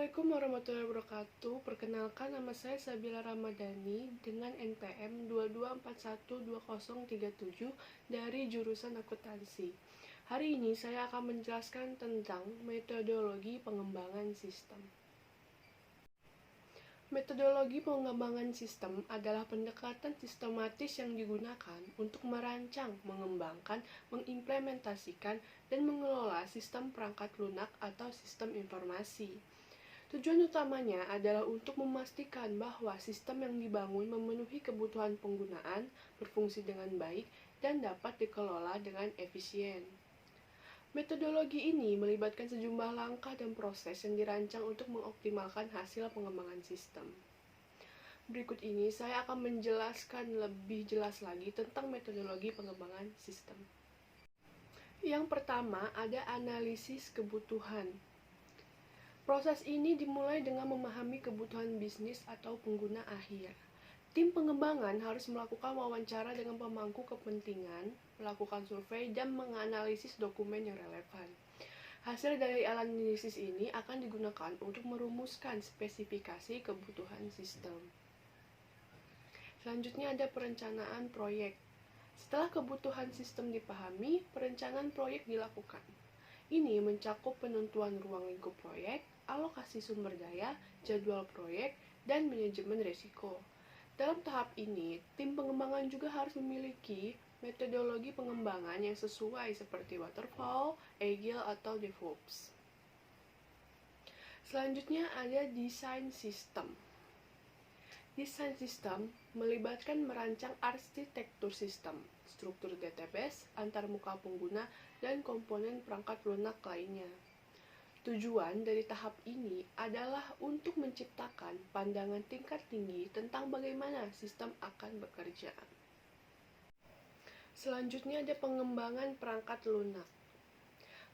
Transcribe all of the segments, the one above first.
Assalamualaikum warahmatullahi wabarakatuh. Perkenalkan, nama saya Sabila Ramadhani dengan NPM 22412037 dari jurusan akuntansi. Hari ini saya akan menjelaskan tentang metodologi pengembangan sistem. Metodologi pengembangan sistem adalah pendekatan sistematis yang digunakan untuk merancang, mengembangkan, mengimplementasikan, dan mengelola sistem perangkat lunak atau sistem informasi. Tujuan utamanya adalah untuk memastikan bahwa sistem yang dibangun memenuhi kebutuhan penggunaan, berfungsi dengan baik, dan dapat dikelola dengan efisien. Metodologi ini melibatkan sejumlah langkah dan proses yang dirancang untuk mengoptimalkan hasil pengembangan sistem. Berikut ini saya akan menjelaskan lebih jelas lagi tentang metodologi pengembangan sistem. Yang pertama, ada analisis kebutuhan. Proses ini dimulai dengan memahami kebutuhan bisnis atau pengguna akhir. Tim pengembangan harus melakukan wawancara dengan pemangku kepentingan, melakukan survei, dan menganalisis dokumen yang relevan. Hasil dari analisis ini akan digunakan untuk merumuskan spesifikasi kebutuhan sistem. Selanjutnya ada perencanaan proyek. Setelah kebutuhan sistem dipahami, perencanaan proyek dilakukan. Ini mencakup penentuan ruang lingkup proyek, alokasi sumber daya, jadwal proyek, dan manajemen risiko. Dalam tahap ini, tim pengembangan juga harus memiliki metodologi pengembangan yang sesuai seperti waterfall, agile, atau DevOps. Selanjutnya ada desain sistem. Desain sistem melibatkan merancang arsitektur sistem, struktur database, antarmuka pengguna, dan komponen perangkat lunak lainnya. Tujuan dari tahap ini adalah untuk menciptakan pandangan tingkat tinggi tentang bagaimana sistem akan bekerja. Selanjutnya ada pengembangan perangkat lunak.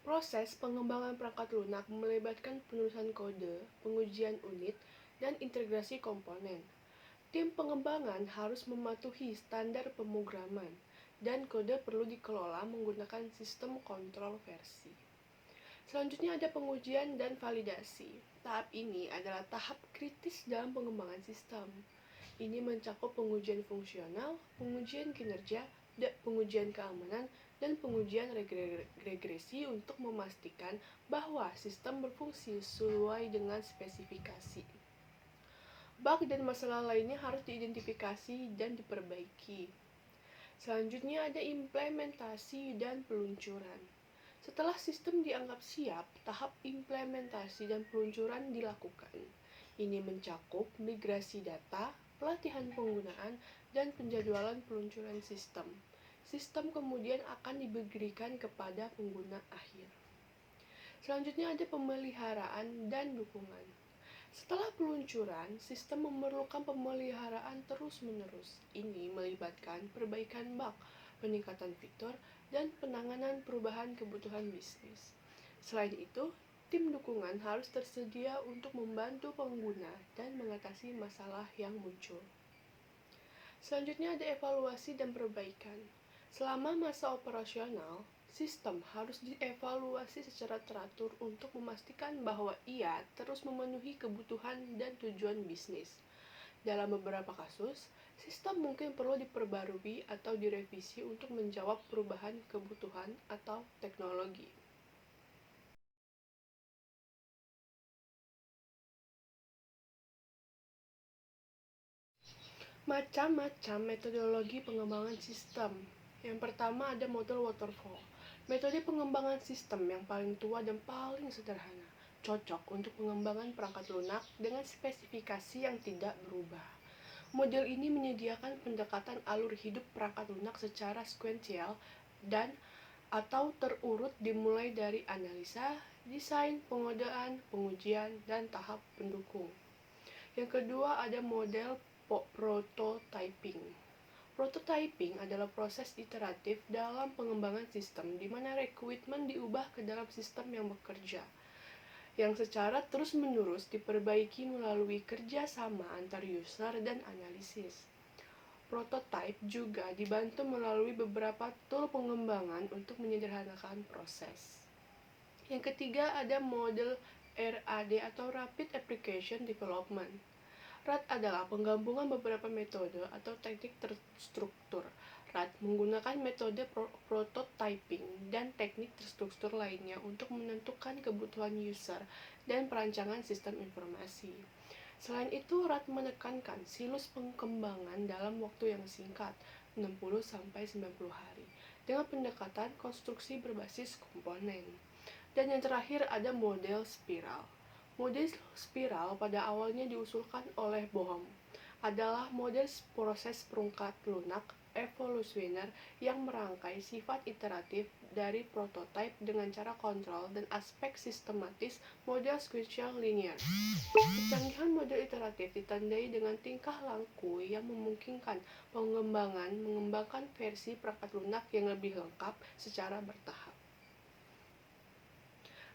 Proses pengembangan perangkat lunak melibatkan penulisan kode, pengujian unit, dan integrasi komponen. Tim pengembangan harus mematuhi standar pemrograman, dan kode perlu dikelola menggunakan sistem kontrol versi. Selanjutnya ada pengujian dan validasi. Tahap ini adalah tahap kritis dalam pengembangan sistem. Ini mencakup pengujian fungsional, pengujian kinerja, pengujian keamanan, dan pengujian regresi untuk memastikan bahwa sistem berfungsi sesuai dengan spesifikasi. Bug dan masalah lainnya harus diidentifikasi dan diperbaiki. Selanjutnya ada implementasi dan peluncuran. Setelah sistem dianggap siap, tahap implementasi dan peluncuran dilakukan. Ini mencakup migrasi data, pelatihan penggunaan, dan penjadwalan peluncuran sistem. Sistem kemudian akan diberikan kepada pengguna akhir. Selanjutnya ada pemeliharaan dan dukungan. Setelah peluncuran, sistem memerlukan pemeliharaan terus-menerus. Ini melibatkan perbaikan bug, peningkatan fitur, dan penanganan perubahan kebutuhan bisnis. Selain itu, tim dukungan harus tersedia untuk membantu pengguna dan mengatasi masalah yang muncul. Selanjutnya ada evaluasi dan perbaikan. Selama masa operasional, sistem harus dievaluasi secara teratur untuk memastikan bahwa ia terus memenuhi kebutuhan dan tujuan bisnis. Dalam beberapa kasus, sistem mungkin perlu diperbarui atau direvisi untuk menjawab perubahan kebutuhan atau teknologi. Macam-macam metodologi pengembangan sistem. Yang pertama ada model waterfall. Metode pengembangan sistem yang paling tua dan paling sederhana, cocok untuk pengembangan perangkat lunak dengan spesifikasi yang tidak berubah. Model ini menyediakan pendekatan alur hidup perangkat lunak secara sekuensial dan atau terurut dimulai dari analisa, desain, pengodaan, pengujian, dan tahap pendukung. Yang kedua ada model prototyping. Prototyping adalah proses iteratif dalam pengembangan sistem di mana requirement diubah ke dalam sistem yang bekerja, yang secara terus-menerus diperbaiki melalui kerja sama antar user dan analisis. Prototype juga dibantu melalui beberapa tool pengembangan untuk menyederhanakan proses. Yang ketiga ada model RAD atau Rapid Application Development. RAD adalah penggabungan beberapa metode atau teknik terstruktur. RAD menggunakan metode prototyping dan teknik terstruktur lainnya untuk menentukan kebutuhan user dan perancangan sistem informasi. Selain itu, RAD menekankan siklus pengembangan dalam waktu yang singkat, 60-90 hari, dengan pendekatan konstruksi berbasis komponen. Dan yang terakhir ada model spiral. Model spiral pada awalnya diusulkan oleh Bohm adalah model proses perangkat lunak evolusioner yang merangkai sifat iteratif dari prototipe dengan cara kontrol dan aspek sistematis model sequential linear. Kecanggihan model iteratif ditandai dengan tingkah laku yang memungkinkan mengembangkan versi perangkat lunak yang lebih lengkap secara bertahap.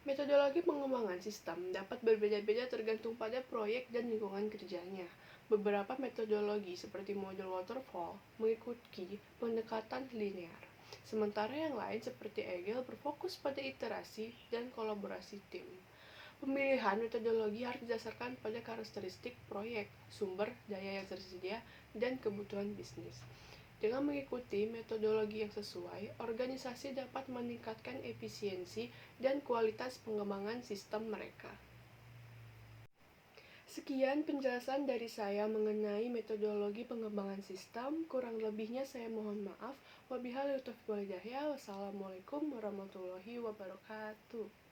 Metodologi pengembangan sistem dapat berbeda-beda tergantung pada proyek dan lingkungan kerjanya. Beberapa metodologi seperti model waterfall mengikuti pendekatan linear, sementara yang lain seperti Agile berfokus pada iterasi dan kolaborasi tim. Pemilihan metodologi harus didasarkan pada karakteristik proyek, sumber daya yang tersedia, dan kebutuhan bisnis. Dengan mengikuti metodologi yang sesuai, organisasi dapat meningkatkan efisiensi dan kualitas pengembangan sistem mereka. Sekian penjelasan dari saya mengenai metodologi pengembangan sistem. Kurang lebihnya saya mohon maaf. Wabillahi taufiq wal hidayah. Wassalamualaikum warahmatullahi wabarakatuh.